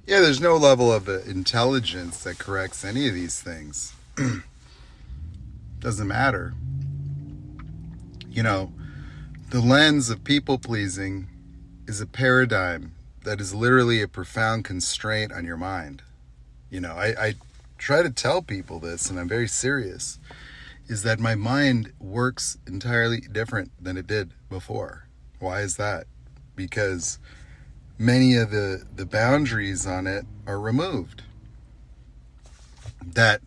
Yeah, there's no level of intelligence that corrects any of these things. Doesn't matter. You know, the lens of people pleasing is a paradigm that is literally a profound constraint on your mind. I try to tell people this, and I'm very serious, is that my mind works entirely different than it did before. Why is that? Because many of the boundaries on it are removed. That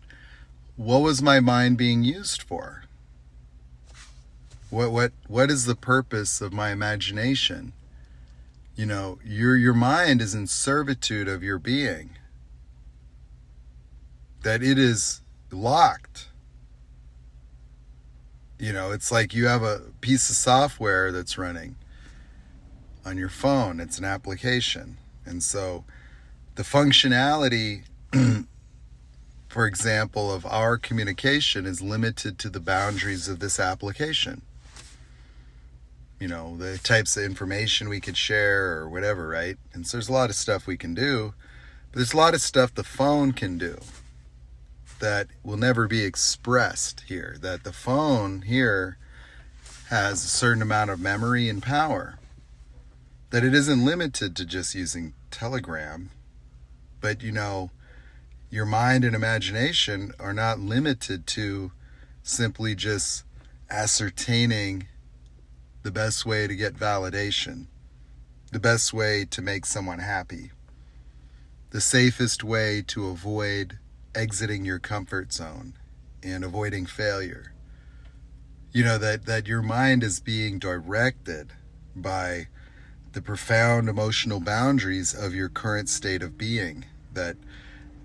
what was my mind being used for? What is the purpose of my imagination? Your mind is in servitude of your being. That it is locked. It's like you have a piece of software that's running on your phone. It's an application. And so the functionality, for example, of our communication is limited to the boundaries of this application. The types of information we could share or whatever, right? And so there's a lot of stuff we can do, but there's a lot of stuff the phone can do that will never be expressed here. That the phone here has a certain amount of memory and power. That it isn't limited to just using Telegram, but your mind and imagination are not limited to simply just ascertaining the best way to get validation, the best way to make someone happy, the safest way to avoid exiting your comfort zone and avoiding failure. That your mind is being directed by the profound emotional boundaries of your current state of being. That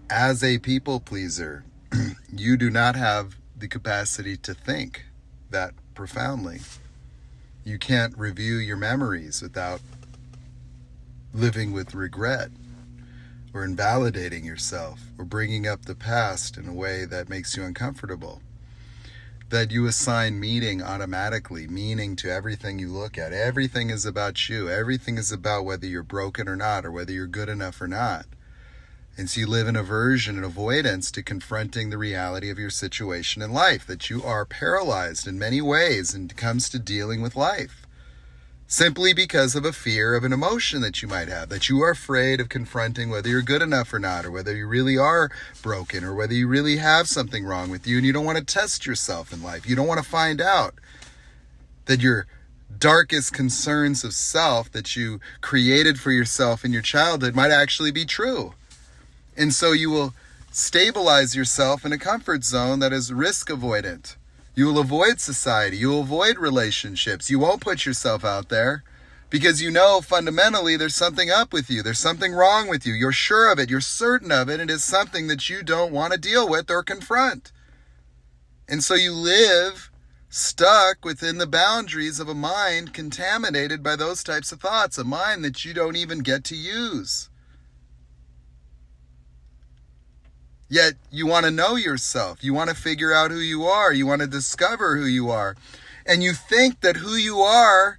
as a people pleaser, you do not have the capacity to think that profoundly. You can't review your memories without living with regret or invalidating yourself or bringing up the past in a way that makes you uncomfortable. That you assign meaning automatically, meaning to everything you look at. Everything is about you. Everything is about whether you're broken or not, or whether you're good enough or not. And so you live in aversion and avoidance to confronting the reality of your situation in life, that you are paralyzed in many ways when it comes to dealing with life. Simply because of a fear of an emotion that you might have, that you are afraid of confronting whether you're good enough or not, or whether you really are broken, or whether you really have something wrong with you, and you don't want to test yourself in life. You don't want to find out that your darkest concerns of self that you created for yourself in your childhood might actually be true. And so you will stabilize yourself in a comfort zone that is risk avoidant. You will avoid society. You will avoid relationships. You won't put yourself out there because fundamentally there's something up with you. There's something wrong with you. You're sure of it. You're certain of it. It is something that you don't want to deal with or confront. And so you live stuck within the boundaries of a mind contaminated by those types of thoughts, a mind that you don't even get to use. Yet you want to know yourself. You want to figure out who you are. You want to discover who you are. And you think that who you are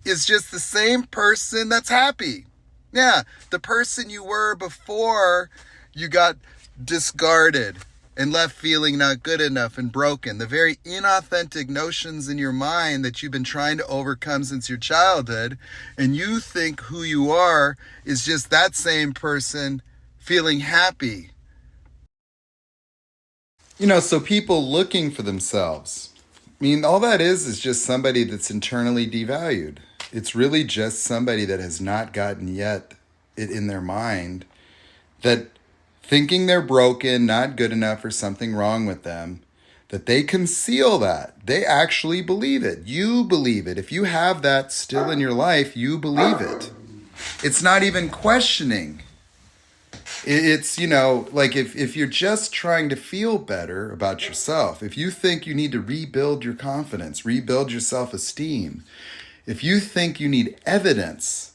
is just the same person that's happy. Yeah, the person you were before you got discarded and left feeling not good enough and broken. The very inauthentic notions in your mind that you've been trying to overcome since your childhood. And you think who you are is just that same person feeling happy. So people looking for themselves. All that is just somebody that's internally devalued. It's really just somebody that has not gotten yet it in their mind that thinking they're broken, not good enough, or something wrong with them, that they conceal that. They actually believe it. You believe it. If you have that still in your life, you believe it. It's not even questioning. It's, like if you're just trying to feel better about yourself, if you think you need to rebuild your confidence, rebuild your self-esteem, if you think you need evidence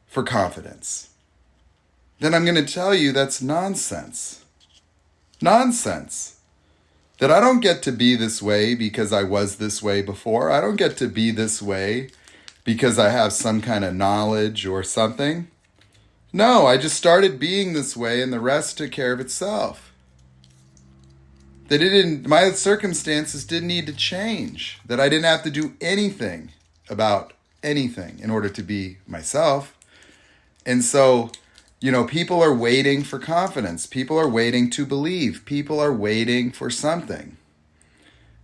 for confidence, then I'm going to tell you that's nonsense. Nonsense. That I don't get to be this way because I was this way before. I don't get to be this way because I have some kind of knowledge or something. No, I just started being this way and the rest took care of itself. That it didn't, my circumstances didn't need to change. That I didn't have to do anything about anything in order to be myself. And so, people are waiting for confidence. People are waiting to believe. People are waiting for something.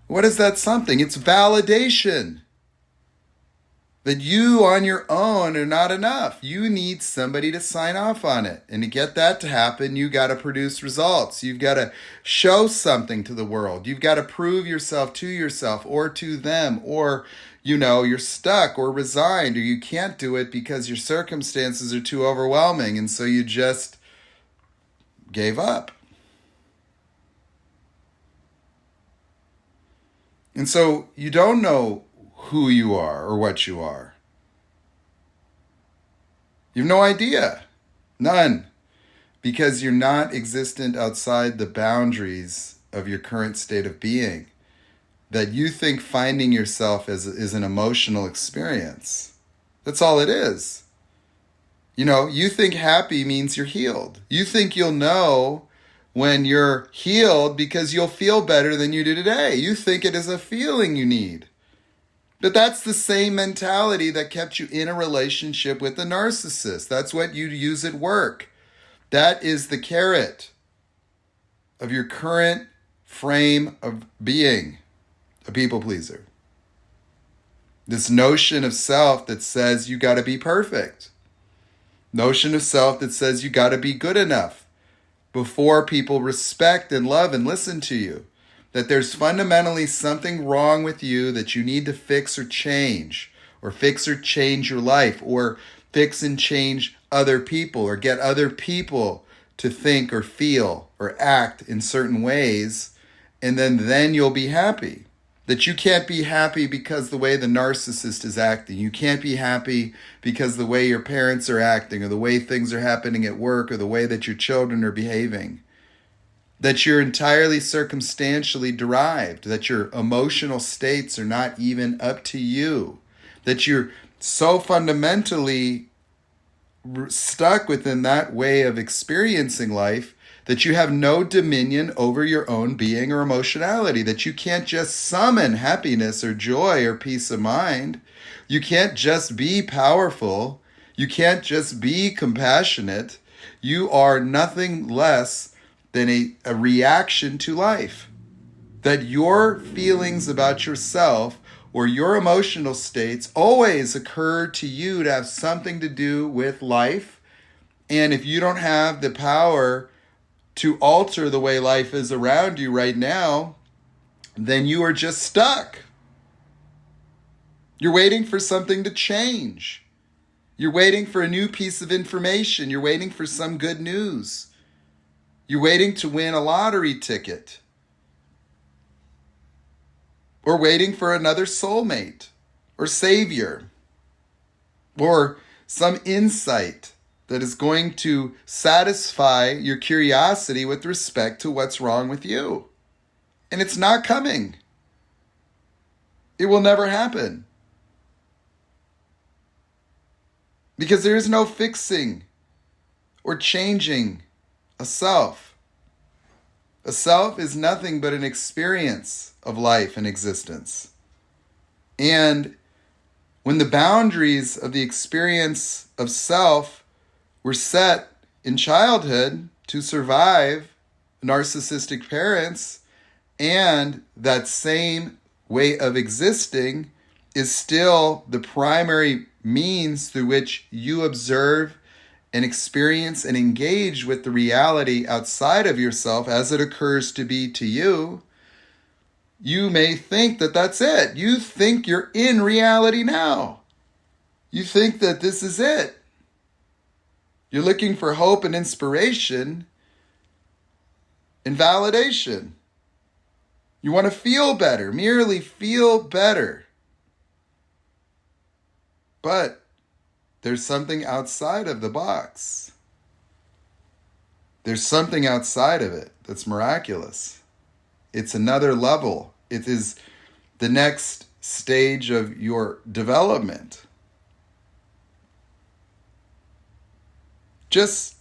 What is that something? It's validation. That you on your own are not enough. You need somebody to sign off on it. And to get that to happen, you got to produce results. You've got to show something to the world. You've got to prove yourself to yourself or to them, or, you're stuck or resigned, or you can't do it because your circumstances are too overwhelming. And so you just gave up. And so you don't know who you are or what you are. You have no idea. None. Because you're not existent outside the boundaries of your current state of being. That you think finding yourself is an emotional experience. That's all it is. You think happy means you're healed. You think you'll know when you're healed because you'll feel better than you do today. You think it is a feeling you need. But that's the same mentality that kept you in a relationship with a narcissist. That's what you use at work. That is the carrot of your current frame of being, a people pleaser. This notion of self that says you got to be perfect. Notion of self that says you got to be good enough before people respect and love and listen to you. That there's fundamentally something wrong with you that you need to fix or change your life, or fix and change other people, or get other people to think or feel or act in certain ways, and then you'll be happy. That you can't be happy because the way the narcissist is acting. You can't be happy because the way your parents are acting, or the way things are happening at work, or the way that your children are behaving. That you're entirely circumstantially derived, that your emotional states are not even up to you, that you're so fundamentally stuck within that way of experiencing life that you have no dominion over your own being or emotionality, that you can't just summon happiness or joy or peace of mind. You can't just be powerful. You can't just be compassionate. You are nothing less than a reaction to life. That your feelings about yourself or your emotional states always occur to you to have something to do with life. And if you don't have the power to alter the way life is around you right now, then you are just stuck. You're waiting for something to change. You're waiting for a new piece of information. You're waiting for some good news. You're waiting to win a lottery ticket. Or waiting for another soulmate or savior. Or some insight that is going to satisfy your curiosity with respect to what's wrong with you. And it's not coming. It will never happen. Because there is no fixing or changing a self. A self is nothing but an experience of life and existence. And when the boundaries of the experience of self were set in childhood to survive narcissistic parents, and that same way of existing is still the primary means through which you observe and experience and engage with the reality outside of yourself as it occurs to be to you, you may think that that's it. You think you're in reality now. You think that this is it. You're looking for hope and inspiration and validation. You want to feel better, merely feel better. But there's something outside of the box. There's something outside of it that's miraculous. It's another level. It is the next stage of your development. just